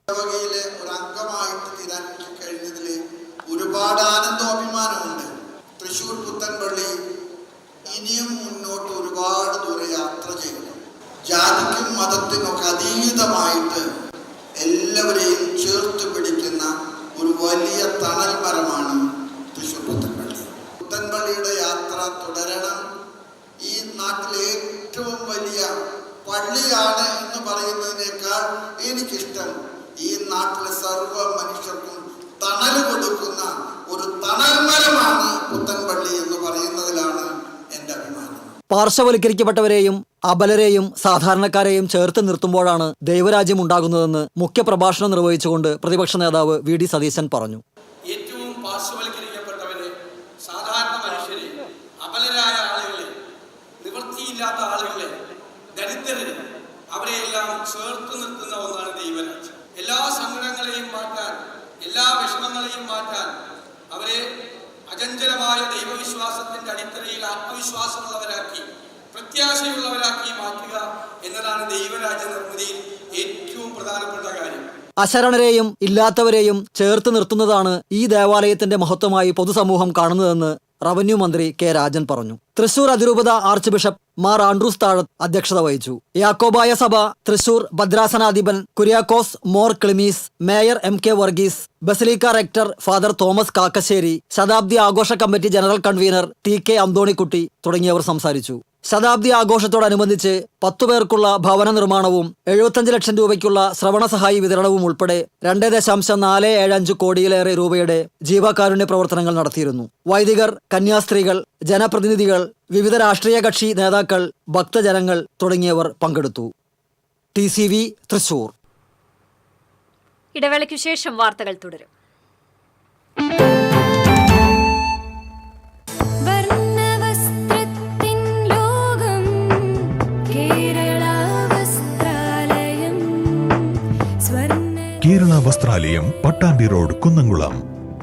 ഒരുപാട് ആനന്ദാഭിമാനമുണ്ട്. തൃശ്ശൂർ പുത്തൻപള്ളി ഇനിയും മുന്നോട്ട് ഒരുപാട് ദൂരെ യാത്ര ചെയ്യണം. ജാതിക്കും മതത്തിനൊക്കെ അതീതമായിട്ട് എല്ലാവരെയും ചേർത്ത് പിടിക്കുന്ന ഒരു വലിയ തണൽ മരമാണ് തൃശ്ശൂർ പുത്തൻപള്ളി. പുത്തൻപള്ളിയുടെ യാത്ര തുടരണം. ഈ നാട്ടിലെ ഏറ്റവും വലിയ പള്ളിയാണ് എന്ന് പറയുന്നതിനേക്കാൾ എനിക്കിഷ്ടം ഈ നാട്ടിലെ സർവ്വ മനുഷ്യർക്കും തണൽ കൊടുക്കുന്ന ഒരു തണൽമരമാണ് പുത്തൻപള്ളി എന്ന് പറയുന്നതിലാണ് എൻ്റെ അഭിമാനം. പാർശ്വവൽക്കരിക്കപ്പെട്ടവരെയും അബലരെയും സാധാരണക്കാരെയും ചേർത്ത് നിർത്തുമ്പോഴാണ് ദൈവരാജ്യം ഉണ്ടാകുന്നതെന്ന് മുഖ്യപ്രഭാഷണം നിർവഹിച്ചുകൊണ്ട് പ്രതിപക്ഷ നേതാവ് VD സതീശൻ പറഞ്ഞു. ഏറ്റവും പാർശ്വവൽക്കരിക്കപ്പെട്ടവരെ, സാധാരണ മനുഷ്യരെ, അബലരായ ആളുകളെ, നിവൃത്തിയില്ലാത്ത ആളുകളെ, ദരിദ്രരെ, അവരെയെല്ലാം ചേർത്ത് നിർത്തുന്ന ഒന്നാണ് ദൈവരാജ്യം. എല്ലാ സങ്കടങ്ങളെയും മാറ്റാൻ, എല്ലാ വിഷമങ്ങളെയും മാറ്റാൻ, അവരെ അചഞ്ചലമായ ദൈവവിശ്വാസത്തിന്റെ അടിത്തറയിൽ ആത്മവിശ്വാസമുള്ളവരാക്കി, പ്രത്യാശയുള്ളവരാക്കി മാറ്റുക എന്നതാണ് ദൈവരാജ്യ നിർമ്മിതിയിൽ ഏറ്റവും പ്രധാനപ്പെട്ട കാര്യം. അശരണരെയും ഇല്ലാത്തവരെയും ചേർത്ത് നിർത്തുന്നതാണ് ഈ ദേവാലയത്തിന്റെ മഹത്വമായി പൊതുസമൂഹം കാണുന്നതെന്ന് റവന്യൂ മന്ത്രി K. രാജൻ പറഞ്ഞു. തൃശൂർ അതിരൂപത ആർച്ച് ബിഷപ്പ് മാർ ആൻഡ്രൂസ് താഴത്ത് അധ്യക്ഷത വഹിച്ചു. യാക്കോബായ സഭ തൃശൂർ ഭദ്രാസനാധിപൻ Kuriakose Mor Clemis, mayor MK Varghese, basilica rector father Thomas Kakkassery, ശതാബ്ദി ആഘോഷ committee general convener TK Anthonykutty തുടങ്ങിയവർ സംസാരിച്ചു. ശതാബ്ദി ആഘോഷത്തോടനുബന്ധിച്ച് 10 പേർക്കുള്ള ഭവന നിർമ്മാണവും 75 ലക്ഷം രൂപയ്ക്കുള്ള ശ്രവണ സഹായി വിതരണവും ഉൾപ്പെടെ 2.475 കോടിയിലേറെ രൂപയുടെ ജീവകാരുണ്യ പ്രവർത്തനങ്ങൾ നടത്തിയിരുന്നു. വൈദികർ, കന്യാസ്ത്രീകൾ, ജനപ്രതിനിധികൾ, വിവിധ രാഷ്ട്രീയ കക്ഷി നേതാക്കൾ, ഭക്തജനങ്ങൾ തുടങ്ങിയവർ പങ്കെടുത്തു. TCV തൃശൂർ. ഇടവേളയ്ക്കു ശേഷം വാർത്തകൾ തുടരും. Kerala Vasthralayam, Pattambi road, Kunnamkulam.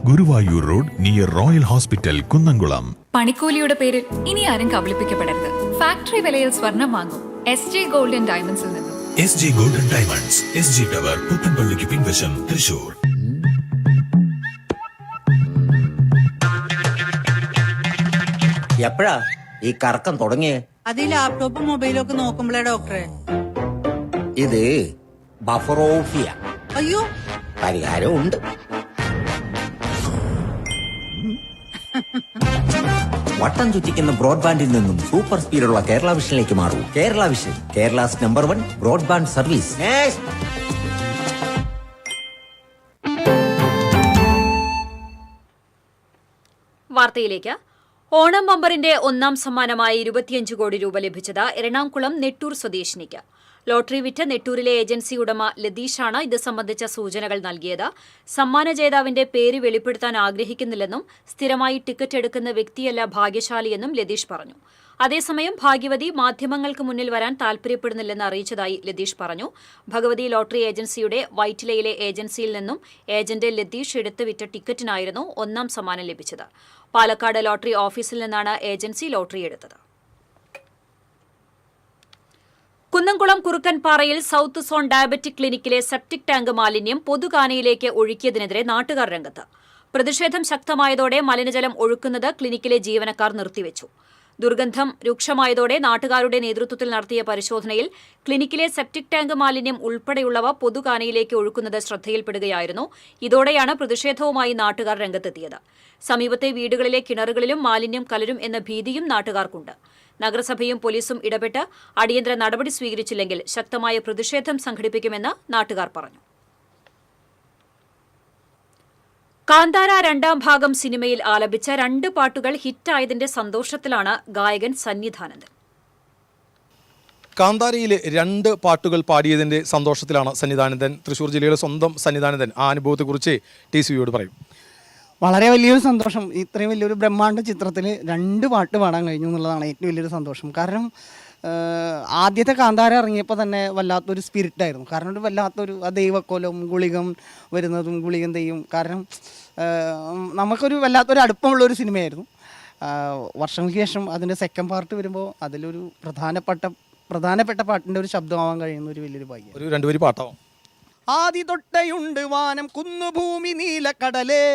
Guruvayur road near royal hospital, Kunnamkulam. പണിക്കൂലിയുടെ പേരിൽ ഇനി ആരും കബളിപ്പിക്കപ്പെടരുത്. ഫാക്ടറി വിലയിൽ സ്വർണം വാങ്ങും SJ ഗോൾഡ് ആൻഡ് ഡയമണ്ട്സിൽ നിന്നും. SJ gold and diamonds, SG tower, പുത്തൻപള്ളിക്ക് പിൻവശം, തൃശൂർ. എപ്പോഴാ ഈ കറക്കം തുടങ്ങിയേ? അത് ലാപ്ടോപ്പും മൊബൈലും ഒക്കെ നോക്കുമ്പോഴേ ഡോക്ടറെ. ഇത് ബഫറോഫിയ. അയ്യോ, പരിഹാരം ഉണ്ട്. വട്ടം ചുറ്റിക്കുന്ന ബ്രോഡ്ബാൻഡിൽ നിന്നും സൂപ്പർ സ്പീഡുള്ള കേരള വിഷനിലേക്ക് മാറൂ. Kerala vision, Kerala's number 1 broadband service. വാർത്തയിലേക്ക്. ഓണം ബമ്പറിന്റെ ഒന്നാം സമ്മാനമായി 25 കോടി രൂപ ലഭിച്ചത് എറണാകുളം നെട്ടൂർ സ്വദേശിനിക്ക്. ലോട്ടറി വിറ്റ് നെട്ടൂരിലെ ഏജൻസി ഉടമ ലതീഷാണ് ഇത് സംബന്ധിച്ച സൂചനകൾ നൽകിയത്. സമ്മാന ജേതാവിന്റെ പേര് വെളിപ്പെടുത്താൻ ആഗ്രഹിക്കുന്നില്ലെന്നും സ്ഥിരമായി ടിക്കറ്റ് എടുക്കുന്ന വ്യക്തിയല്ല ഭാഗ്യശാലിയെന്നും ലതീഷ് പറഞ്ഞു. അതേസമയം ഭാഗ്യവതി മാധ്യമങ്ങൾക്ക് മുന്നിൽ വരാൻ താൽപര്യപ്പെടുന്നില്ലെന്ന് അറിയിച്ചതായി ലതീഷ് പറഞ്ഞു. ഭഗവതി ലോട്ടറി ഏജൻസിയുടെ വൈറ്റിലയിലെ ഏജൻസിയിൽ നിന്നും ഏജന്റ് ലതീഷ് എടുത്ത് വിറ്റ ടിക്കറ്റിനായിരുന്നു ഒന്നാം സമ്മാനം ലഭിച്ചത്. പാലക്കാട് ലോട്ടറി ഓഫീസിൽ നിന്നാണ് ഏജൻസി ലോട്ടറി എടുത്തത്. കുന്നംകുളം കുറുക്കൻപാറയിൽ സൌത്ത് സോൺ ഡയബറ്റിക് ക്ലിനിക്കിലെ സെപ്റ്റിക് ടാങ്ക് മാലിന്യം പൊതുകാനയിലേക്ക് ഒഴുക്കിയതിനെതിരെ നാട്ടുകാർ രംഗത്ത്. പ്രതിഷേധം ശക്തമായതോടെ മലിനജലം ഒഴുക്കുന്നത് ക്ലിനിക്കിലെ ജീവനക്കാർ നിർത്തിവെച്ചു. ദുർഗന്ധം രൂക്ഷമായതോടെ നാട്ടുകാരുടെ നേതൃത്വത്തിൽ നടത്തിയ പരിശോധനയിൽ ക്ലിനിക്കിലെ സെപ്റ്റിക് ടാങ്ക് മാലിന്യം ഉൾപ്പെടെയുള്ളവ പൊതുകാനയിലേക്ക് ഒഴുക്കുന്നത് ശ്രദ്ധയിൽപ്പെടുകയായിരുന്നു. ഇതോടെയാണ് പ്രതിഷേധവുമായി നാട്ടുകാർ രംഗത്തെത്തിയത്. സമീപത്തെ വീടുകളിലെ കിണറുകളിലും മാലിന്യം കലരും എന്ന ഭീതിയും നാട്ടുകാർക്കുണ്ട്. നഗരസഭയും പോലീസും ഇടപെട്ട് അടിയന്തര നടപടി സ്വീകരിച്ചില്ലെങ്കിൽ ശക്തമായ പ്രതിഷേധം സംഘടിപ്പിക്കുമെന്ന് നാട്ടുകാർ പറഞ്ഞു. കാന്താര 2ാം ഭാഗം സിനിമയിൽ ആലപിച്ച 2 പാട്ടുകൾ ഹിറ്റായതിന്റെ സന്തോഷത്തിലാണ് ഗായകൻ സന്നിധാനന്ദൻ. കാന്താരയിലെ 2 പാട്ടുകൾ പാടിയതിന്റെ സന്തോഷത്തിലാണ് സന്നിധാനന്ദൻ. തൃശ്ശൂർ ജില്ലയുടെ സ്വന്തം സന്നിധാനന്ദൻ ആ അനുഭവത്തെക്കുറിച്ച് TCVയോട് പറയും. വളരെ വലിയൊരു സന്തോഷം. ഇത്രയും വലിയൊരു ബ്രഹ്മാണ്ഡ ചിത്രത്തിൽ 2 പാട്ട് പാടാൻ കഴിഞ്ഞു എന്നുള്ളതാണ് ഏറ്റവും വലിയൊരു സന്തോഷം. കാരണം ആദ്യത്തെ കാന്താര ഇറങ്ങിയപ്പോൾ തന്നെ വല്ലാത്തൊരു സ്പിരിറ്റായിരുന്നു. കാരണം ഒരു വല്ലാത്തൊരു ദൈവക്കോലം ഗുളികം വരുന്നതും ഗുളികം തെയ്യും. കാരണം നമുക്കൊരു വല്ലാത്തൊരു അടുപ്പമുള്ളൊരു സിനിമയായിരുന്നു. വർഷങ്ങൾക്ക് ശേഷം അതിൻ്റെ സെക്കൻഡ് പാർട്ട് വരുമ്പോൾ അതിലൊരു പ്രധാനപ്പെട്ട പാട്ടിൻ്റെ ഒരു ശബ്ദമാവാൻ കഴിയുന്ന ഒരു വലിയൊരു ഭാഗ്യം. ഒരു 2 വരി പാട്ടാവും. ആദി തൊട്ടയുണ്ട് വാനം കുന്നുഭൂമി നീലക്കടലേ,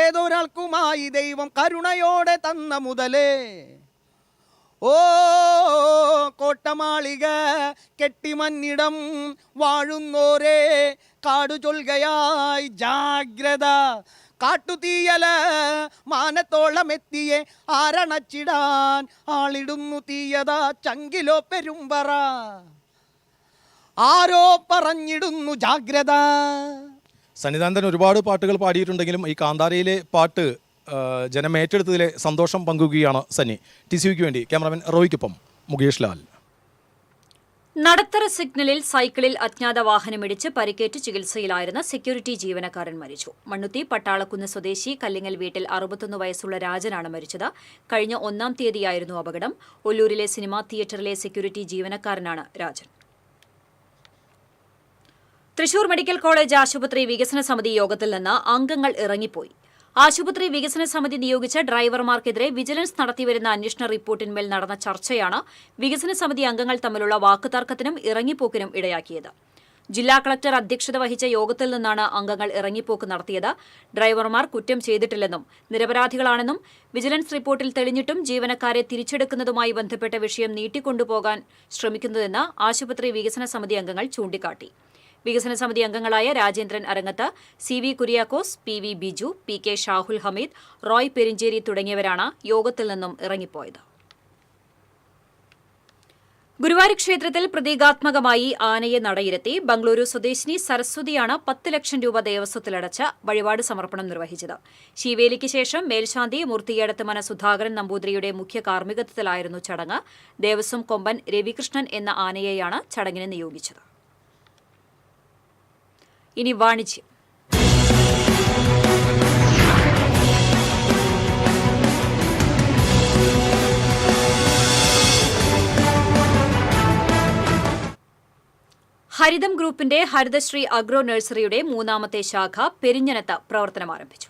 ഏതൊരാൾക്കുമായി ദൈവം കരുണയോടെ തന്ന മുതലേ, ഓ കോട്ടമാളിക കെട്ടിമന്നിടം വാഴുന്നോരേ കാടുചൊൽകയായി ജാഗ്രത, കാട്ടുതീയല മാനത്തോളം എത്തിയെ ആരണച്ചിടാൻ ആളിടുന്നു തീയതാ ചങ്കിലോ പെരുമ്പറ, ആരോ പറഞ്ഞിടുന്നു ജാഗ്രത. സന്നിധാനന്ദൻ ഒരുപാട് പാട്ടുകൾ പാടിയിട്ടുണ്ടെങ്കിലും ഈ കാന്താരയിലെ പാട്ട് ജനം ഏറ്റെടുത്തതിലെ സന്തോഷം പങ്കുകയാണ് സന്നി. TCVക്ക് വേണ്ടി ക്യാമറാമാൻ റോയ്ക്കൊപ്പം മുകേഷ് ലാൽ. നടത്തറ സിഗ്നലിൽ സൈക്കിളിൽ അജ്ഞാത വാഹനമിടിച്ച് പരിക്കേറ്റ് ചികിത്സയിലായിരുന്ന സെക്യൂരിറ്റി ജീവനക്കാരൻ മരിച്ചു. മണ്ണുത്തി പട്ടാളക്കുന്ന് സ്വദേശി കല്ലിങ്ങൽ വീട്ടിൽ 61 വയസ്സുള്ള രാജനാണ് മരിച്ചത്. കഴിഞ്ഞ 1-ാം തീയതിയായിരുന്നു അപകടം. ഒല്ലൂരിലെ സിനിമാ തിയേറ്ററിലെ സെക്യൂരിറ്റി ജീവനക്കാരനാണ് രാജൻ. തൃശൂർ മെഡിക്കൽ കോളേജ് ആശുപത്രി വികസന സമിതി യോഗത്തിൽ നിന്ന് അംഗങ്ങൾ ഇറങ്ങിപ്പോയി. ആശുപത്രി വികസന സമിതി നിയോഗിച്ച ഡ്രൈവർമാർക്കെതിരെ വിജിലൻസ് നടത്തിവരുന്ന അന്വേഷണ റിപ്പോർട്ടിന്മേൽ നടന്ന ചർച്ചയാണ് വികസന സമിതി അംഗങ്ങൾ തമ്മിലുള്ള വാക്കുതർക്കത്തിനും ഇറങ്ങിപ്പോക്കിനും ഇടയാക്കിയത്. ജില്ലാ കളക്ടർ അധ്യക്ഷത വഹിച്ച യോഗത്തിൽ നിന്നാണ് അംഗങ്ങൾ ഇറങ്ങിപ്പോക്ക് നടത്തിയത്. ഡ്രൈവർമാർ കുറ്റം ചെയ്തിട്ടില്ലെന്നും നിരപരാധികളാണെന്നും വിജിലൻസ് റിപ്പോർട്ടിൽ തെളിഞ്ഞിട്ടും ജീവനക്കാരെ തിരിച്ചെടുക്കുന്നതുമായി ബന്ധപ്പെട്ട വിഷയം നീട്ടിക്കൊണ്ടുപോകാൻ ശ്രമിക്കുന്നതെന്ന് ആശുപത്രി വികസന സമിതി അംഗങ്ങൾ ചൂണ്ടിക്കാട്ടി. വികസന സമിതി അംഗങ്ങളായ രാജേന്ദ്രൻ അരങ്ങത്ത്, CV Kuriakose, PV Biju, PK Shahul Hameed, Roy Perincheri തുടങ്ങിയവരാണ് യോഗത്തിൽ നിന്നും ഇറങ്ങിപ്പോയത്. ഗുരുവായൂർ ക്ഷേത്രത്തിൽ പ്രതീകാത്മകമായി ആനയെ നടയിരുത്തി ബംഗളൂരു സ്വദേശിനി സരസ്വതിയാണ് 10 ലക്ഷം രൂപ ദേവസ്വത്തിലടച്ച് വഴിപാട് സമർപ്പണം നിർവഹിച്ചത്. ശീവേലിക്ക് ശേഷം മേൽശാന്തി മൂർത്തിയേടത്തുമന സുധാകരൻ നമ്പൂതിരിയുടെ മുഖ്യ കാർമ്മികത്വത്തിലായിരുന്നു ചടങ്ങ്. ദേവസ്വം കൊമ്പൻ രവികൃഷ്ണൻ എന്ന ആനയെയാണ് ചടങ്ങിന് നിയോഗിച്ചത്. ഇനി വാണിജ്യം. ഹരിതം ഗ്രൂപ്പിന്റെ ഹരിതശ്രീ അഗ്രോ നഴ്സറിയുടെ 3ാമത്തെ ശാഖ പെരിഞ്ഞനത്ത് പ്രവർത്തനമാരംഭിച്ചു.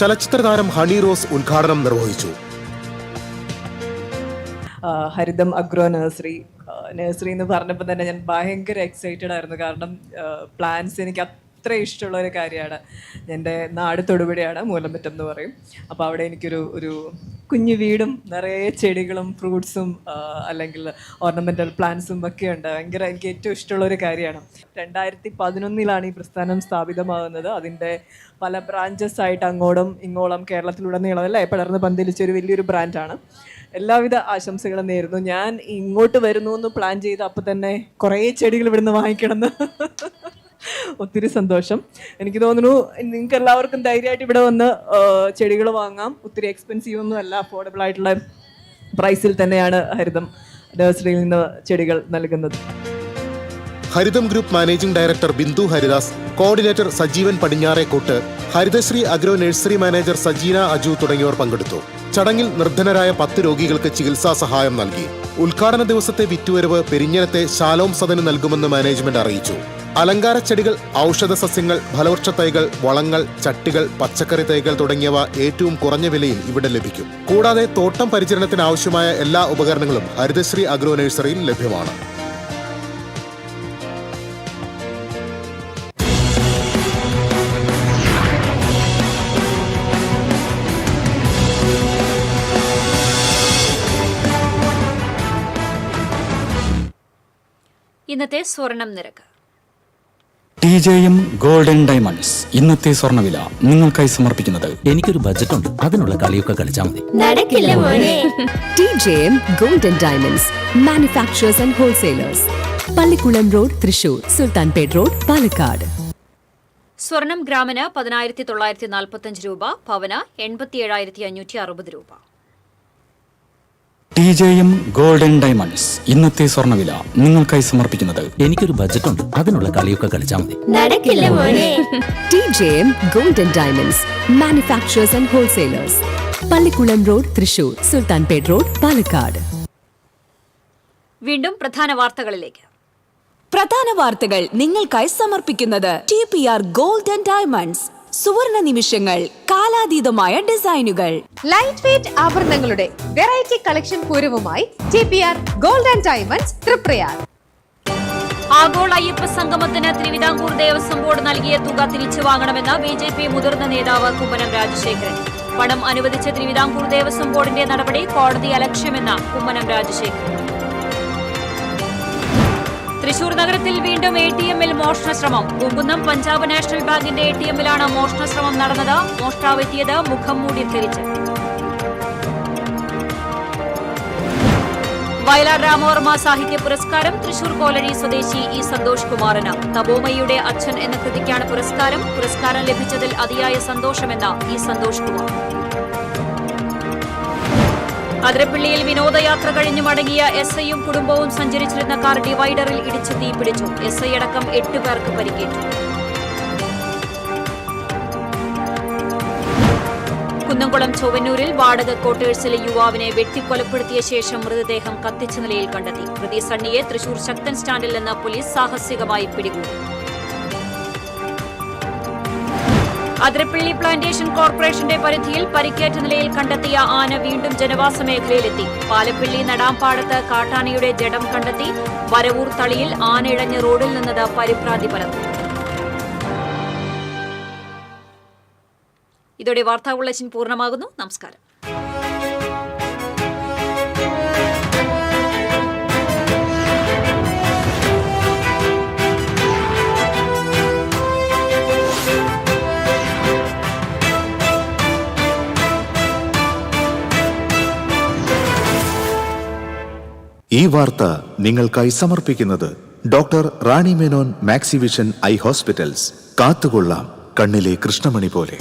ചലച്ചിത്രതാരം ഹണി റോസ് ഉദ്ഘാടനം നിർവഹിച്ചു. ഹരിതം അഗ്രോ നഴ്സറി എന്ന് പറഞ്ഞപ്പോൾ തന്നെ ഞാൻ ഭയങ്കര എക്സൈറ്റഡ് ആയിരുന്നു. കാരണം പ്ലാന്റ്സ് എനിക്ക് അത്ര ഇഷ്ടമുള്ള ഒരു കാര്യമാണ്. എൻ്റെ നാട് തൊടുപുഴയാണ്, മൂലമറ്റം എന്ന് പറയും. അപ്പോൾ അവിടെ എനിക്കൊരു കുഞ്ഞു വീടും നിറയെ ചെടികളും ഫ്രൂട്ട്സും അല്ലെങ്കിൽ ഓർണമെൻ്റൽ പ്ലാന്റ്സും ഒക്കെ ഉണ്ട്. ഭയങ്കര എനിക്ക് ഏറ്റവും ഇഷ്ടമുള്ളൊരു കാര്യമാണ്. 2011 ഈ പ്രസ്ഥാനം സ്ഥാപിതമാകുന്നത്. അതിൻ്റെ പല ബ്രാഞ്ചസ് ആയിട്ട് അങ്ങോളം ഇങ്ങോളം കേരളത്തിലുടനീളം അല്ലേ പടർന്ന് പന്തലിച്ചൊരു വലിയൊരു ബ്രാൻഡാണ്. എല്ലാവിധ ആശംസകളും നേരുന്നു. ഞാൻ ഇങ്ങോട്ട് വരുന്നു എന്ന് പ്ലാൻ ചെയ്ത് അപ്പോൾ തന്നെ കുറേ ചെടികൾ ഇവിടുന്ന് വാങ്ങിക്കണമെന്ന് ഒത്തിരി സന്തോഷം. എനിക്ക് തോന്നുന്നു നിങ്ങൾക്ക് എല്ലാവർക്കും ധൈര്യമായിട്ട് ഇവിടെ വന്ന് ചെടികൾ വാങ്ങാം. ഒത്തിരി എക്സ്പെൻസീവ് ഒന്നും അല്ല, അഫോർഡബിൾ ആയിട്ടുള്ള പ്രൈസിൽ തന്നെയാണ് ഹരിതം നഴ്സറിയിൽ നിന്ന് ചെടികൾ നൽകുന്നത്. Haritham group managing director Bindu Haridas, coordinator Sajeevan Padinjarekott, Harithasree agro nursery manager Sajeena Aju തുടങ്ങിയവർ പങ്കെടുത്തു. ചടങ്ങിൽ നിർധനരായ 10 രോഗികൾക്ക് ചികിത്സാ സഹായം നൽകി. ഉദ്ഘാടന ദിവസത്തെ വിറ്റുവരവ് പെരിഞ്ഞനത്തെ ശാലോം സദന് നൽകുമെന്ന് മാനേജ്മെന്റ് അറിയിച്ചു. അലങ്കാര ചെടികൾ, ഔഷധ സസ്യങ്ങൾ, ഫലവൃക്ഷ തൈകൾ, വളങ്ങൾ, ചട്ടികൾ, പച്ചക്കറി തൈകൾ തുടങ്ങിയവ ഏറ്റവും കുറഞ്ഞ വിലയിൽ ഇവിടെ ലഭിക്കും. കൂടാതെ തോട്ടം പരിചരണത്തിന് ആവശ്യമായ എല്ലാ ഉപകരണങ്ങളും ഹരിതശ്രീ അഗ്രോ നഴ്സറിയിൽ ലഭ്യമാണ്. ഇന്നത്തെ സ്വർണം നിരക്ക്. TJM ഗോൾഡൻ ഡയമണ്ട്സ് ഇന്നത്തെ സ്വർണ്ണവില നിങ്ങൾക്കായി സമർപ്പിക്കുന്നത് എനിക്കൊരു ബജറ്റ് ഉണ്ട്, അതിനുള്ള കളിയൊക്കെ കളിച്ചാൽ മതി. TJM golden diamonds manufacturers and wholesalers, Pallikkulam road, Thrissur, Sultanpet road, Palakkad. സ്വർണം ഗ്രാമിന് 10,945 രൂപ, പവന് 87,560 രൂപ. TJM ഗോൾഡൻ ഡയമണ്ട്സ് ഇന്നത്തെ സ്വർണ്ണവില നിങ്ങൾക്കായി സമർപ്പിക്കുന്നത് എനിക്കൊരു ബജറ്റ് ഉണ്ട്, അതിനുള്ള കളിയൊക്കെ കളിച്ചാൽ മതി. TJM golden diamonds manufacturers and wholesalers, Pallikkulam road, Thrissur, Sultanpet road, Palakkad. വീണ്ടും പ്രധാന വാർത്തകളിലേക്ക്. പ്രധാന വാർത്തകൾ നിങ്ങൾക്കായി സമർപ്പിക്കുന്നത് TPR ഗോൾഡൻ ഡയമണ്ട്സ്, സുവർണ നിമിഷങ്ങൾ, കാലാതീതമായ ഡിസൈനുകൾ. ലൈറ്റ് വെയ്റ്റ് ആഭരണങ്ങളുടെ വെറൈറ്റി കളക്ഷൻ പൂരവുമായി TPR ഗോൾഡൻ ഡയമണ്ട്സ്, തൃപ്രയാർ. ആഗോള അയ്യപ്പ സംഗമത്തിന് തിരുവിതാംകൂർ ദേവസ്വം ബോർഡ് നൽകിയ തുക തിരിച്ചു വാങ്ങണമെന്ന് BJP മുതിർന്ന നേതാവ് കുമ്മനം രാജശേഖരൻ. പണം അനുവദിച്ച തിരുവിതാംകൂർ ദേവസ്വം ബോർഡിന്റെ നടപടി കോടതി അലക്ഷ്യമെന്ന് കുമ്മനം രാജശേഖരൻ. തൃശൂർ നഗരത്തിൽ വീണ്ടും ATMൽ മോഷണശ്രമം. പൂങ്കുന്നം പഞ്ചാബ് നാഷണൽ ബാങ്കിന്റെ ATMലാണ് മോഷണശ്രമം നടന്നത്. മോഷ്ടാവെത്തിയത് മുഖം മൂടി ധരിച്ച്. വയലാർ രാമവർമ്മ സാഹിത്യ പുരസ്കാരം തൃശൂർ കോലഴി സ്വദേശി E സന്തോഷ് കുമാറിന്. തപോമയുടെ അച്ഛൻ എന്ന കൃതിക്കാണ് പുരസ്കാരം. പുരസ്കാരം ലഭിച്ചതിൽ അതിയായ സന്തോഷമെന്ന് E സന്തോഷ് കുമാർ. അതിരപ്പള്ളിയിൽ വിനോദയാത്ര കഴിഞ്ഞു മടങ്ങിയ SIയും കുടുംബവും സഞ്ചരിച്ചിരുന്ന കാർ ഡിവൈഡറിൽ ഇടിച്ച് തീപിടിച്ചു. SI അടക്കം 8 പേർക്ക് പരിക്കേറ്റു. കുന്നംകുളം ചൊവ്വന്നൂരിൽ വാടക ക്വാർട്ടേഴ്സിലെ യുവാവിനെ വെട്ടിക്കൊലപ്പെടുത്തിയ ശേഷം മൃതദേഹം കത്തിച്ച നിലയിൽ കണ്ടെത്തി. പ്രതി സണ്ണിയെ തൃശൂർ ശക്തൻ സ്റ്റാൻഡിൽ നിന്ന് പോലീസ് സാഹസികമായി പിടികൂടി. അതിരപ്പള്ളി പ്ലാന്റേഷൻ കോർപ്പറേഷന്റെ പരിധിയിൽ പരിക്കേറ്റ നിലയിൽ കണ്ടെത്തിയ ആന വീണ്ടും ജനവാസ മേഖലയിലെത്തി. പാലപ്പള്ളി നടാംപാടത്ത് കാട്ടാനയുടെ ജഡം കണ്ടെത്തി. വരവൂർ തളിയിൽ ആന ഇഴഞ്ഞ് റോഡിൽ നിന്നത് പരിഭ്രാന്തി പരന്നു. ഇതോടെ വാർത്താ ബുള്ളറ്റിൻ പൂർണ്ണമാകുന്നു. നമസ്കാരം. ഈ വാർത്ത നിങ്ങൾക്കായി സമർപ്പിക്കുന്നത് doctor Rani Menon Maxivision I hospitals. കാത്തുകൊള്ളാം കണ്ണിലെ കൃഷ്ണമണി പോലെ.